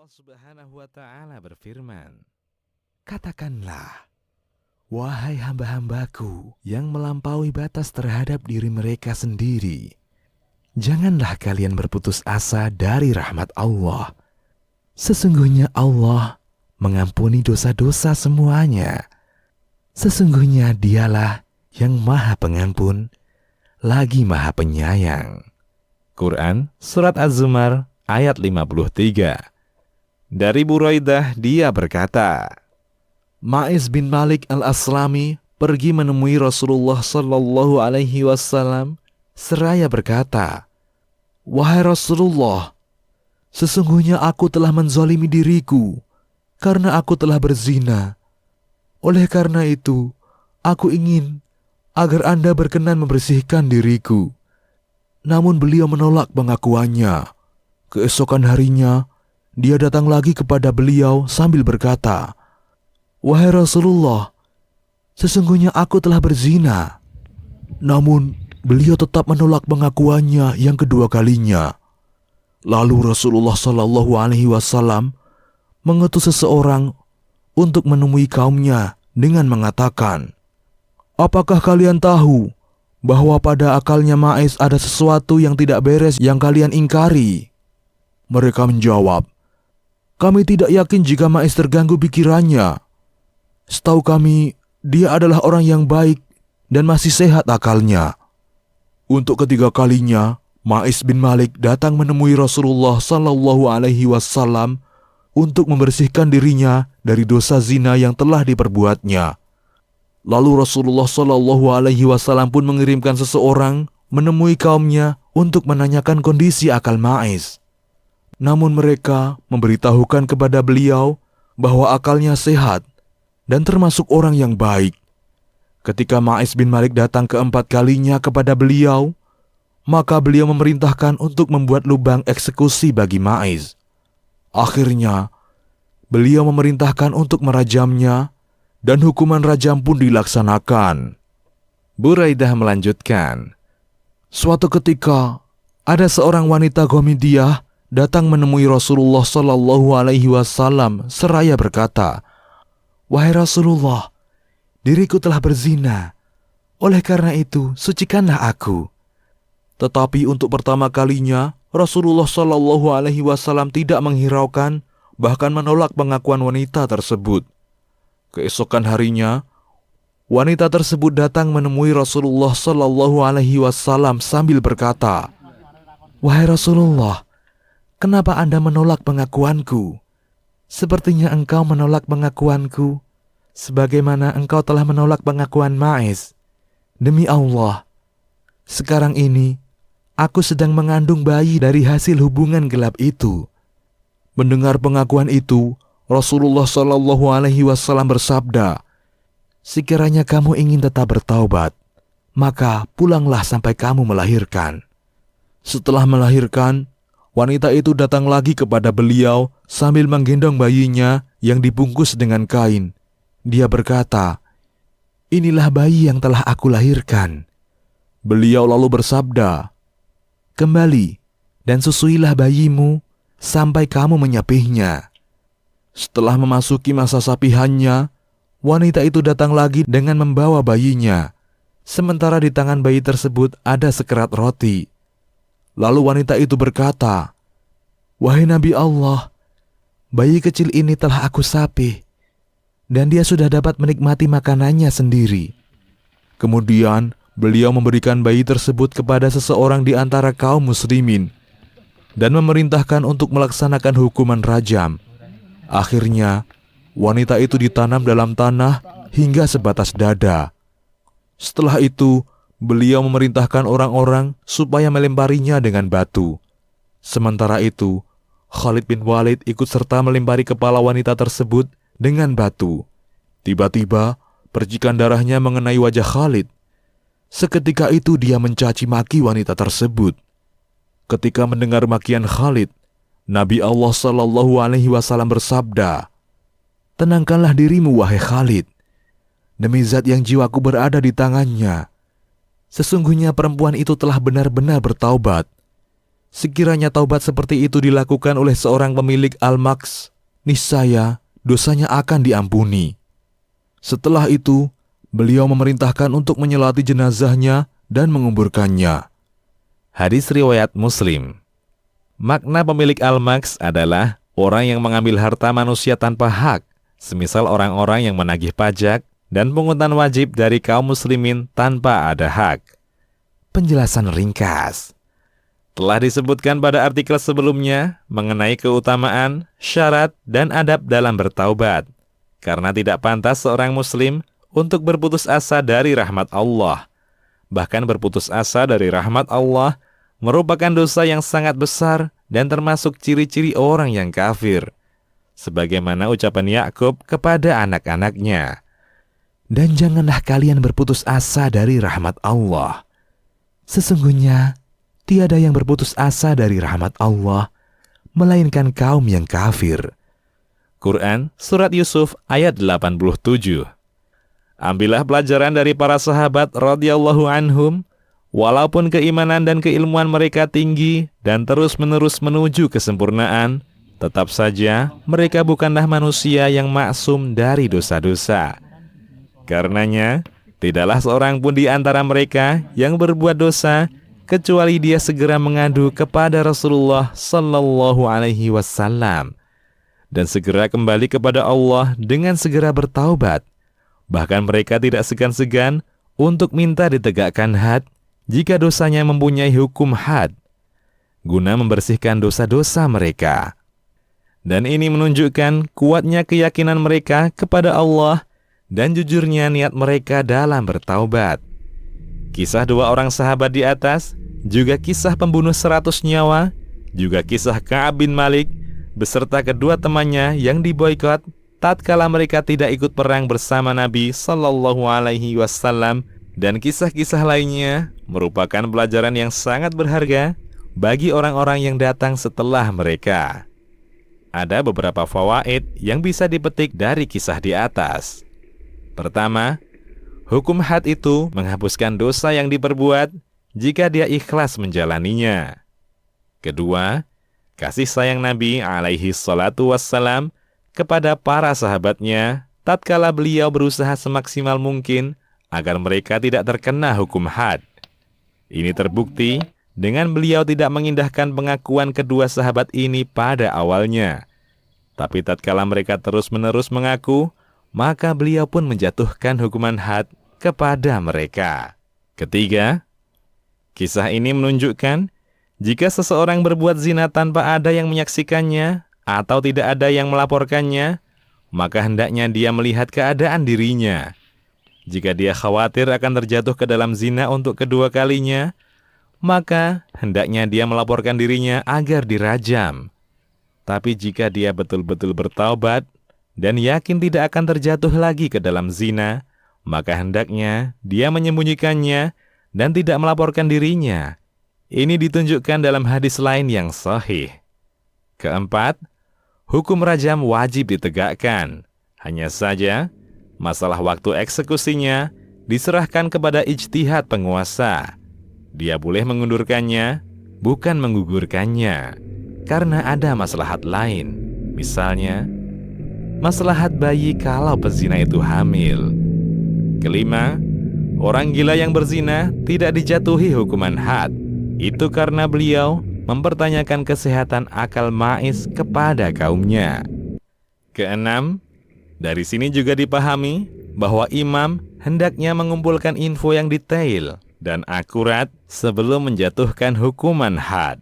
Allah Subhanahu wa Ta'ala berfirman, "Katakanlah, wahai hamba-hambaku yang melampaui batas terhadap diri mereka sendiri, janganlah kalian berputus asa dari rahmat Allah. Sesungguhnya Allah mengampuni dosa-dosa semuanya. Sesungguhnya Dialah yang Maha Pengampun, lagi Maha Penyayang." Quran Surat Az-Zumar ayat 53. Dari Buraidah dia berkata, Ma'iz bin Malik al-Aslami pergi menemui Rasulullah sallallahu alaihi wasallam seraya berkata, "Wahai Rasulullah, sesungguhnya aku telah menzalimi diriku karena aku telah berzina. Oleh karena itu, aku ingin agar Anda berkenan membersihkan diriku." Namun beliau menolak pengakuannya. Keesokan harinya, dia datang lagi kepada beliau sambil berkata, "Wahai Rasulullah, sesungguhnya aku telah berzina." Namun beliau tetap menolak pengakuannya yang kedua kalinya. Lalu Rasulullah Shallallahu Alaihi Wasallam mengutus seseorang untuk menemui kaumnya dengan mengatakan, "Apakah kalian tahu bahwa pada akalnya Ma'iz ada sesuatu yang tidak beres yang kalian ingkari?" Mereka menjawab, "Kami tidak yakin jika Ma'iz terganggu pikirannya. Setahu kami, dia adalah orang yang baik dan masih sehat akalnya." Untuk ketiga kalinya, Ma'iz bin Malik datang menemui Rasulullah Sallallahu Alaihi Wasallam untuk membersihkan dirinya dari dosa zina yang telah diperbuatnya. Lalu Rasulullah Sallallahu Alaihi Wasallam pun mengirimkan seseorang menemui kaumnya untuk menanyakan kondisi akal Ma'iz. Namun mereka memberitahukan kepada beliau bahwa akalnya sehat dan termasuk orang yang baik. Ketika Ma'iz bin Malik datang keempat kalinya kepada beliau, maka beliau memerintahkan untuk membuat lubang eksekusi bagi Ma'iz. Akhirnya, beliau memerintahkan untuk merajamnya dan hukuman rajam pun dilaksanakan. Buraidah melanjutkan, suatu ketika ada seorang wanita Ghamidiyah datang menemui Rasulullah Sallallahu Alaihi Wasallam seraya berkata, "Wahai Rasulullah, diriku telah berzina. Oleh karena itu, sucikanlah aku." Tetapi untuk pertama kalinya, Rasulullah Sallallahu Alaihi Wasallam tidak menghiraukan, bahkan menolak pengakuan wanita tersebut. Keesokan harinya, wanita tersebut datang menemui Rasulullah Sallallahu Alaihi Wasallam sambil berkata, "Wahai Rasulullah, kenapa Anda menolak pengakuanku? Sepertinya engkau menolak pengakuanku, sebagaimana engkau telah menolak pengakuan Ma'iz. Demi Allah, sekarang ini aku sedang mengandung bayi dari hasil hubungan gelap itu." Mendengar pengakuan itu, Rasulullah Shallallahu Alaihi Wasallam bersabda, "Sekiranya kamu ingin tetap bertaubat, maka pulanglah sampai kamu melahirkan." Setelah melahirkan, wanita itu datang lagi kepada beliau sambil menggendong bayinya yang dibungkus dengan kain. Dia berkata, "Inilah bayi yang telah aku lahirkan." Beliau lalu bersabda, "Kembali dan susuilah bayimu sampai kamu menyapihnya." Setelah memasuki masa sapihannya, wanita itu datang lagi dengan membawa bayinya. Sementara di tangan bayi tersebut ada sekerat roti. Lalu wanita itu berkata, "Wahai Nabi Allah, bayi kecil ini telah aku sapih, dan dia sudah dapat menikmati makanannya sendiri." Kemudian beliau memberikan bayi tersebut kepada seseorang di antara kaum muslimin dan memerintahkan untuk melaksanakan hukuman rajam. Akhirnya, wanita itu ditanam dalam tanah hingga sebatas dada. Setelah itu, beliau memerintahkan orang-orang supaya melemparinya dengan batu. Sementara itu, Khalid bin Walid ikut serta melempari kepala wanita tersebut dengan batu. Tiba-tiba, percikan darahnya mengenai wajah Khalid. Seketika itu dia mencaci maki wanita tersebut. Ketika mendengar makian Khalid, Nabi Allah Shallallahu Alaihi Wasallam bersabda, "Tenangkanlah dirimu, wahai Khalid. Demi zat yang jiwaku berada di tangannya, sesungguhnya perempuan itu telah benar-benar bertaubat." Sekiranya taubat seperti itu dilakukan oleh seorang pemilik al-maks, niscaya dosanya akan diampuni. Setelah itu, beliau memerintahkan untuk menyolati jenazahnya dan menguburkannya. Hadis riwayat Muslim. Makna pemilik al-maks adalah orang yang mengambil harta manusia tanpa hak, semisal orang-orang yang menagih pajak dan pungutan wajib dari kaum muslimin tanpa ada hak. Penjelasan ringkas. Telah disebutkan pada artikel sebelumnya mengenai keutamaan, syarat, dan adab dalam bertaubat. Karena tidak pantas seorang muslim untuk berputus asa dari rahmat Allah. Bahkan berputus asa dari rahmat Allah merupakan dosa yang sangat besar dan termasuk ciri-ciri orang yang kafir. Sebagaimana ucapan Yakub kepada anak-anaknya. Dan janganlah kalian berputus asa dari rahmat Allah. Sesungguhnya, tiada yang berputus asa dari rahmat Allah, melainkan kaum yang kafir. Quran, Surat Yusuf, ayat 87. Ambillah pelajaran dari para sahabat radhiyallahu anhum, walaupun keimanan dan keilmuan mereka tinggi dan terus-menerus menuju kesempurnaan, tetap saja mereka bukanlah manusia yang maksum dari dosa-dosa. Karenanya, tidaklah seorang pun di antara mereka yang berbuat dosa, kecuali dia segera mengadu kepada Rasulullah Sallallahu Alaihi Wasallam dan segera kembali kepada Allah dengan segera bertaubat. Bahkan mereka tidak segan-segan untuk minta ditegakkan had jika dosanya mempunyai hukum had, guna membersihkan dosa-dosa mereka. Dan ini menunjukkan kuatnya keyakinan mereka kepada Allah dan jujurnya niat mereka dalam bertaubat. Kisah dua orang sahabat di atas, juga kisah pembunuh 100 nyawa, juga kisah Ka'ab bin Malik beserta kedua temannya yang diboikot tatkala mereka tidak ikut perang bersama Nabi Sallallahu Alaihi Wasallam, dan kisah-kisah lainnya merupakan pelajaran yang sangat berharga bagi orang-orang yang datang setelah mereka. Ada beberapa fawaid yang bisa dipetik dari kisah di atas. Pertama, hukum had itu menghapuskan dosa yang diperbuat jika dia ikhlas menjalaninya. Kedua, kasih sayang Nabi alaihi salatu wassalam kepada para sahabatnya tatkala beliau berusaha semaksimal mungkin agar mereka tidak terkena hukum had. Ini terbukti dengan beliau tidak mengindahkan pengakuan kedua sahabat ini pada awalnya. Tapi tatkala mereka terus-menerus mengaku, maka beliau pun menjatuhkan hukuman had kepada mereka. Ketiga, kisah ini menunjukkan jika seseorang berbuat zina tanpa ada yang menyaksikannya atau tidak ada yang melaporkannya, maka hendaknya dia melihat keadaan dirinya. Jika dia khawatir akan terjatuh ke dalam zina untuk kedua kalinya, maka hendaknya dia melaporkan dirinya agar dirajam. Tapi jika dia betul-betul bertaubat dan yakin tidak akan terjatuh lagi ke dalam zina, maka hendaknya dia menyembunyikannya dan tidak melaporkan dirinya. Ini ditunjukkan dalam hadis lain yang sahih. Keempat, hukum rajam wajib ditegakkan. Hanya saja, masalah waktu eksekusinya diserahkan kepada ijtihad penguasa. Dia boleh mengundurkannya, bukan menggugurkannya, karena ada maslahat lain. Misalnya, maslahat bayi kalau pezina itu hamil. Kelima, orang gila yang berzina tidak dijatuhi hukuman had. Itu karena beliau mempertanyakan kesehatan akal Ma'is kepada kaumnya. Keenam, dari sini juga dipahami bahwa imam hendaknya mengumpulkan info yang detail dan akurat sebelum menjatuhkan hukuman had.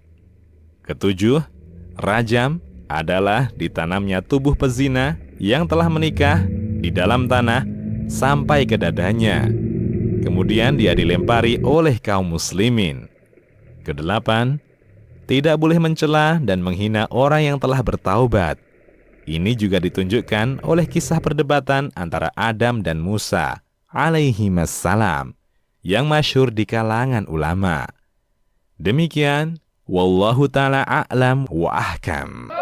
Ketujuh, rajam adalah ditanamnya tubuh pezina yang telah menikah di dalam tanah sampai ke dadanya. Kemudian dia dilempari oleh kaum muslimin. Kedelapan, tidak boleh mencela dan menghina orang yang telah bertaubat. Ini juga ditunjukkan oleh kisah perdebatan antara Adam dan Musa alaihimassalam yang masyhur di kalangan ulama. Demikian, wallahu ta'ala a'lam wa ahkam.